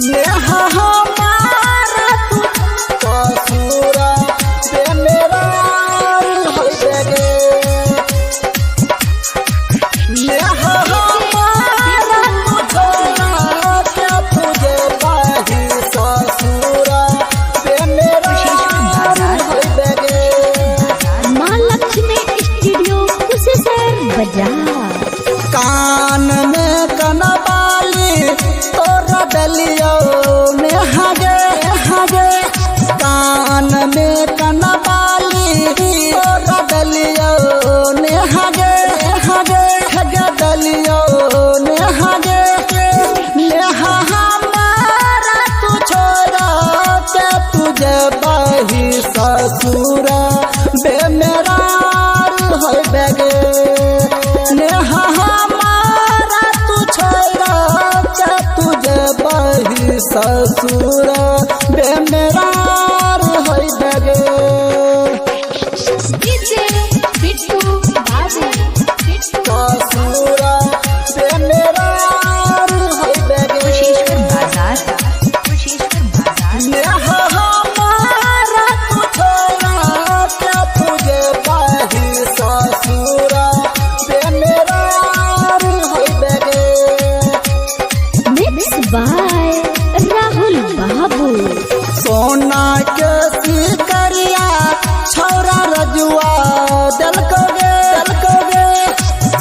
नेहा हमारा तू ससुरा बेमेरार होई बेगे नेहा हमारा तू छोड़ा के तुझे बाही ससुरा बेमेरार होई बेगे माँ लक्ष्मी स्टूडियो कुशेश्वर बाजार। कान में कनबाली तोरा डलियो में हगे कान में कनबाली तोरा डलियो ने हगे डलियो ने हगे नेहा हमारा तू छोड़ा के तुझे बाही ससुरा बेमेरार होई बेगे नेहा हमारा तू छोड़ा के तुझे बाही ससुरा बेमेरार होई बेगे डीजे बिट्टू बाबू ससुरा बेमेरार होई बेगे कुशेश्वर बाजार। नेहा हमारा तू छोड़ा के तुझे बाही ससुरा बेमेरार होई बेगे मिक्स बाय राहुल बाबू। सोना के सिकरिया छौरा रजुआ दलकोगे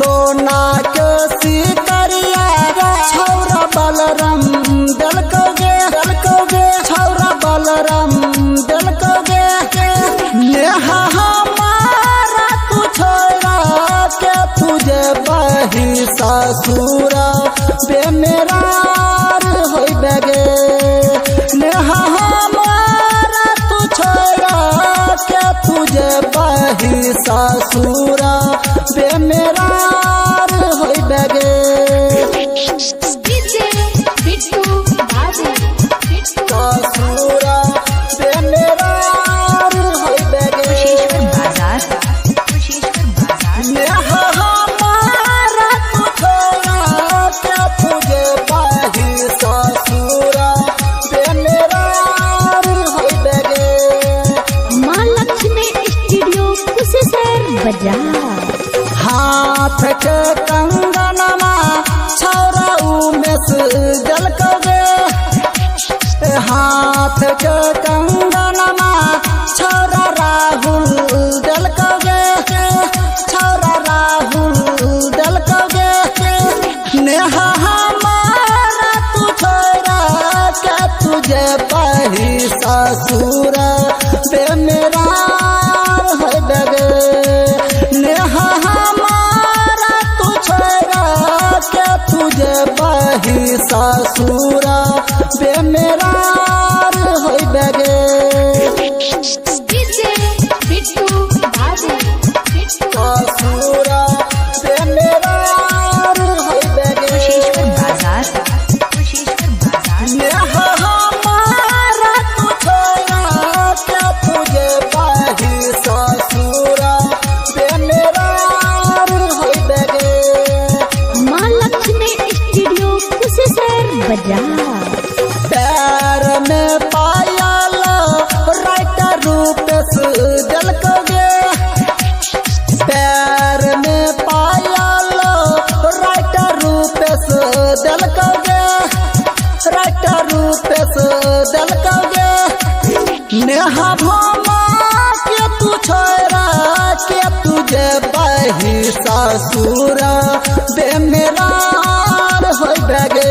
सोना के सिकरिया छौरा बलराम दलकोगे छौरा बलराम दलकोगे नेहा हमारा तू छोड़ा के तुझे बाही ससुरा बेमेरार होई बेगे नेहा हमारा तू छोड़ा के तुझे बाही ससुरा बेमेरार होई बेगे डीजे बिट्टू बाबू ससुरा बेमेरार होई बेगे नेहा हमारा तू छोड़ा के तुझे बाही ससुरा बेमेरार होई बेगे माँ लक्ष्मी स्टूडियो कुशेश्वर बाजार। हाथ के कंगनमा छौरा उमेश जलकोगे हाथ के कंगनमा छौरा राहुल जलकोगे नेहा हमारा तू छोड़ा के तुझे बाही ससुरा बेमेरार होई बेगे नेहा हमारा तू छोड़ा के तुझे बाही ससुरा बेमेरार होई बेगे डीजे बिट्टू बाबू ससुरा बेमेरार होई बेगे नेहा हमारा तू छोड़ा के तुझे बाही ससुरा बेमेरार होई बेगे माँ लक्ष्मी स्टूडियो कुशेश्वर बाजार। पैर में पायल राइटर रूपेश जलकोगे पैर में पायल राइटर रूपेश जलकोगे नेहा भोमा के तू छोड़ा के तुझे बाही ससुरा बेमेरार होई बेगे